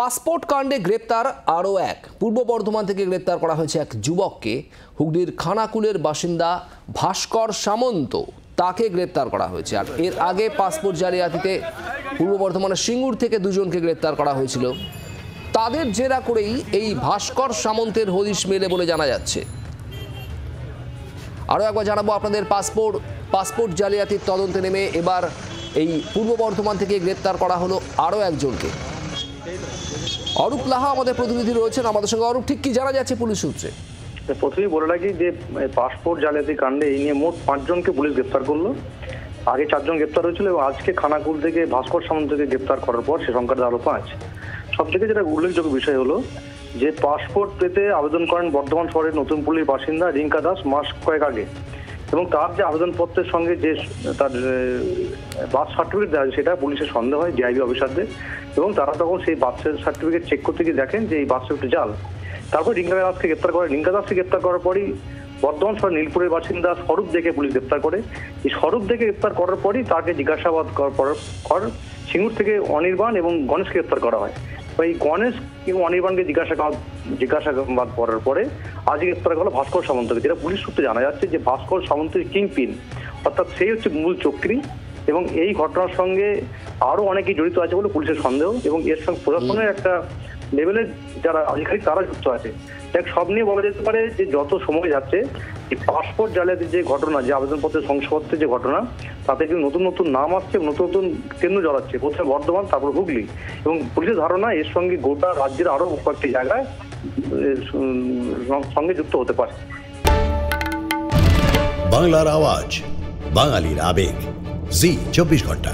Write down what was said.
Passport কাণ্ডে গ্রেপ্তার আরও এক। পূর্ব বর্ধমান থেকে গ্রেপ্তার করা হয়েছে এক যুবককে। হুগলির খানাকুলের বাসিন্দা ভাস্কর সামন্ত, তাকে গ্রেপ্তার করা হয়েছে। আর এর আগে পাসপোর্ট জালিয়াতিতে পূর্ব বর্ধমানের সিঙ্গুর থেকে দুজনকে গ্রেপ্তার করা হয়েছিল। তাদের জেরা করেই এই ভাস্কর সামন্তের হদিশ মেলে বলে জানা যাচ্ছে। আরও একবার জানাবো আপনাদের, পাসপোর্ট জালিয়াতির তদন্তে নেমে এবার এই পূর্ব বর্ধমান থেকে গ্রেপ্তার করা হলো আরও একজনকে। অরূপ লাহা আমাদের প্রতিনিধি রয়েছেন আমাদের সঙ্গে। অরূপ, ঠিক কি জানা যাচ্ছে পুলিশ সূত্রে? প্রথমেই বলে রাখি যে পাসপোর্ট জালিয়াতি কাণ্ডে এই নিয়ে মোট 5 জনকে পুলিশ গ্রেপ্তার করলো। আগে 4 জন গ্রেপ্তার হয়েছিল এবং আজকে খানাকুল থেকে ভাস্কর সামন্তকে গ্রেপ্তার করার পর সে সংখ্যাটা আরো 5। সব থেকে যেটা উল্লেখযোগ্য বিষয় হলো যে পাসপোর্ট পেতে আবেদন করেন বর্ধমান শহরের নতুন পল্লীর বাসিন্দা রিঙ্কা দাস মাস কয়েক আগে, এবং তার যে আবেদনপত্রের সঙ্গে যে তার বার্থ সার্টিফিকেট দেওয়া হয় সেটা পুলিশের সন্দেহ হয় ডিআইবি অফিসারদের, এবং তারা তখন সেই বার্থ সার্টিফিকেট চেক করতে গিয়ে দেখেন যে এই বার্থ সার্টিফিকেট জাল। তারপর রিঙ্কা দাসকে গ্রেপ্তার করে। রিঙ্কা দাসকে গ্রেপ্তার করার পরই বর্ধমান শহর নীলপুরের বাসিন্দা স্বরূপ দেখে পুলিশ গ্রেপ্তার করে। এই স্বরূপ দেখে গ্রেপ্তার করার পরই তাকে জিজ্ঞাসাবাদ করার পর সিঙ্গুর থেকে অনির্বাণ এবং গণেশকে গ্রেপ্তার করা হয়। এই গণেশ এবং অনির্বাণকে জিজ্ঞাসাবাদ করার পরে আজ গ্রেপ্তার করা ভাস্কর সামন্তকে, যেটা পুলিশ সূত্রে জানা যাচ্ছে যে ভাস্কর সামন্তের কিং পিন, অর্থাৎ সেই হচ্ছে মূল চক্রী, এবং এই ঘটনার সঙ্গে আরো অনেকেই জড়িত আছে বলে পুলিশের সন্দেহ, এবং এর সঙ্গে প্রশাসনের একটা লেভেলের যারা আধিকারিক তারা যুক্ত আছে। দেখ, সব নিয়ে বলা যেতে পারে যে যত সময় যাচ্ছে এই পাসপোর্ট জালিয়াতির যে ঘটনা, যে আবেদনপত্রের শংসাপত্রের যে ঘটনা, তাতে কিন্তু নতুন নতুন নাম আসছে, নতুন নতুন কেন্দ্র জড়াচ্ছে, প্রথমে বর্ধমান, তারপর হুগলি, এবং পুলিশের ধারণা এর সঙ্গে গোটা রাজ্যের আরো কয়েকটি জায়গায় সঙ্গে যুক্ত হতে পারে। বাংলার আওয়াজ, বাঙালির আবেগ, জি 24 ঘন্টা।